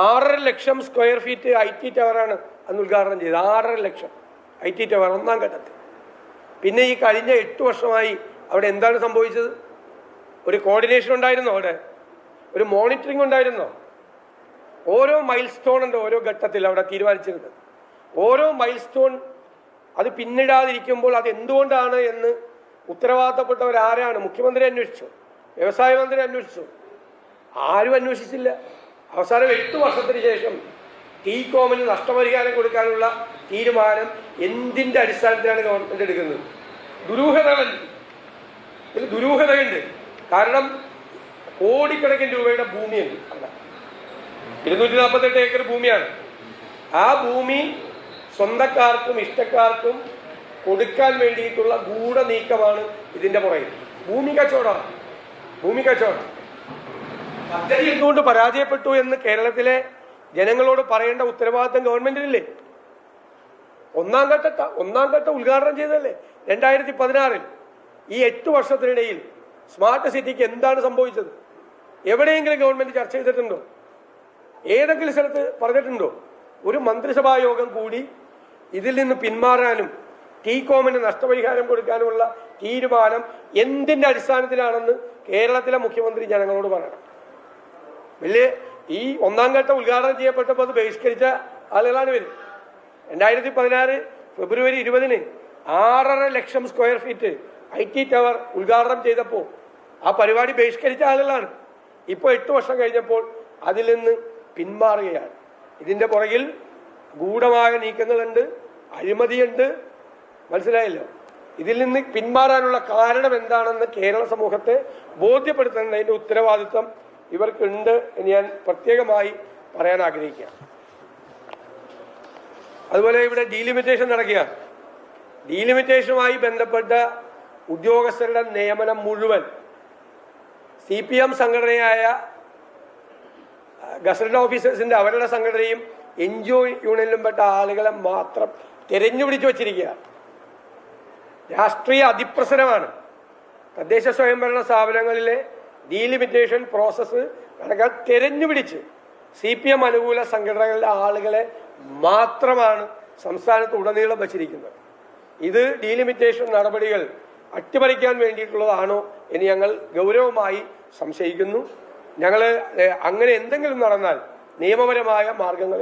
6.5 lakh square feet IT ടവറാണ് അന്ന് ഉദ്ഘാടനം ചെയ്തത്. 6.5 ലക്ഷം IT ടവർ ഒന്നാം ഘട്ടത്തിൽ. പിന്നെ ഈ കഴിഞ്ഞ 8 വർഷമായി അവിടെ എന്താണ് സംഭവിച്ചത്? ഒരു കോർഡിനേഷൻ ഉണ്ടായിരുന്നോ? അവിടെ ഒരു മോണിറ്ററിംഗ് ഉണ്ടായിരുന്നോ? ഓരോ മൈൽ സ്റ്റോൺ ഉണ്ട് ഓരോ ഘട്ടത്തിൽ അവിടെ തീരുമാനിച്ചിരുന്നത്. ഓരോ മൈൽ സ്റ്റോൺ അത് പിന്നിടാതിരിക്കുമ്പോൾ അത് എന്തുകൊണ്ടാണ് എന്ന് ഉത്തരവാദിത്തപ്പെട്ടവരാരാണ്? മുഖ്യമന്ത്രി അന്വേഷിച്ചു, വ്യവസായ മന്ത്രി അന്വേഷിച്ചു, ആരും അന്വേഷിച്ചില്ല. അവസാനം 8 വർഷത്തിന് ശേഷം ടീകോമിന് നഷ്ടപരിഹാരം കൊടുക്കാനുള്ള തീരുമാനം എന്തിൻ്റെ അടിസ്ഥാനത്തിലാണ് ഗവൺമെൻറ് എടുക്കുന്നത്? ഇതിൽ ദുരൂഹതയുണ്ട്. കാരണം കോടിക്കണക്കിന് രൂപയുടെ ഭൂമിയുണ്ട് അവിടെ. 248 ഏക്കർ ഭൂമിയാണ്. ആ ഭൂമി സ്വന്തക്കാർക്കും ഇഷ്ടക്കാർക്കും കൊടുക്കാൻ വേണ്ടിയിട്ടുള്ള ഗൂഢനീക്കമാണ് ഇതിൻ്റെ പുറകിൽ. ഭൂമി കച്ചവടം. പദ്ധതി എന്തുകൊണ്ട് പരാജയപ്പെട്ടു എന്ന് കേരളത്തിലെ ജനങ്ങളോട് പറയേണ്ട ഉത്തരവാദിത്തം ഗവൺമെന്റിനില്ലേ? ഒന്നാം ഘട്ട ഉദ്ഘാടനം ചെയ്തതല്ലേ 2016. ഈ 8 വർഷത്തിനിടയിൽ സ്മാർട്ട് സിറ്റിക്ക് എന്താണ് സംഭവിച്ചത്? എവിടെയെങ്കിലും ഗവൺമെന്റ് ചർച്ച ചെയ്തിട്ടുണ്ടോ? ഏതെങ്കിലും സ്ഥലത്ത് പറഞ്ഞിട്ടുണ്ടോ? ഒരു മന്ത്രിസഭാ യോഗം കൂടി ഇതിൽ നിന്ന് പിന്മാറാനും ടീകോമിന് നഷ്ടപരിഹാരം കൊടുക്കാനുമുള്ള തീരുമാനം എന്തിന്റെ അടിസ്ഥാനത്തിലാണെന്ന് കേരളത്തിലെ മുഖ്യമന്ത്രി ജനങ്ങളോട് പറയണം. വലിയ ഈ ഒന്നാം ഘട്ടം ഉദ്ഘാടനം ചെയ്യപ്പെട്ടപ്പോൾ അത് ബഹിഷ്കരിച്ച ആളുകളാണ് ഇവർ. 2016 ഫെബ്രുവരി 20 6.5 ലക്ഷം സ്ക്വയർ ഫീറ്റ് IT ടവർ ഉദ്ഘാടനം ചെയ്തപ്പോൾ ആ പരിപാടി ബഹിഷ്കരിച്ച ആളുകളാണ്. ഇപ്പോൾ 8 വർഷം കഴിഞ്ഞപ്പോൾ അതിൽ നിന്ന് പിന്മാറുകയാണ്. ഇതിൻ്റെ പുറകിൽ ഗൂഢമായ നീക്കങ്ങളുണ്ട്, അഴിമതിയുണ്ട്. മനസ്സിലായല്ലോ? ഇതിൽ നിന്ന് പിന്മാറാനുള്ള കാരണം എന്താണെന്ന് കേരള സമൂഹത്തെ ബോധ്യപ്പെടുത്തേണ്ടതിൻ്റെ ഉത്തരവാദിത്വം ഇവർക്കുണ്ട് എന്ന് ഞാൻ പ്രത്യേകമായി പറയാൻ ആഗ്രഹിക്കുകയാണ്. അതുപോലെ ഇവിടെ ഡീലിമിറ്റേഷൻ നടക്കുകയാണ്. ഡീലിമിറ്റേഷനുമായി ബന്ധപ്പെട്ട ഉദ്യോഗസ്ഥരുടെ നിയമനം മുഴുവൻ CPM സംഘടനയായ ഗസറ്റഡ് ഓഫീസേഴ്സിന്റെ അവരുടെ സംഘടനയും NGO യൂണിയനിലും പെട്ട ആളുകളെ മാത്രം തെരഞ്ഞുപിടിച്ചു വച്ചിരിക്കുകയാണ്. രാഷ്ട്രീയ അതിപ്രസരമാണ്. തദ്ദേശ സ്വയംഭരണ സ്ഥാപനങ്ങളിലെ ഡീലിമിറ്റേഷൻ പ്രോസസ്സ് നടക്കാൻ തെരഞ്ഞുപിടിച്ച് CPM അനുകൂല സംഘടനകളിലെ ആളുകളെ മാത്രമാണ് സംസ്ഥാനത്ത് ഉടനീളം വച്ചിരിക്കുന്നത്. ഇത് ഡീലിമിറ്റേഷൻ നടപടികൾ അട്ടിമറിക്കാൻ വേണ്ടിയിട്ടുള്ളതാണോ എന്ന് ഞങ്ങൾ ഗൗരവമായി സംശയിക്കുന്നു. ഞങ്ങൾ അങ്ങനെ എന്തെങ്കിലും നടന്നാൽ നിയമപരമായ മാർഗങ്ങൾ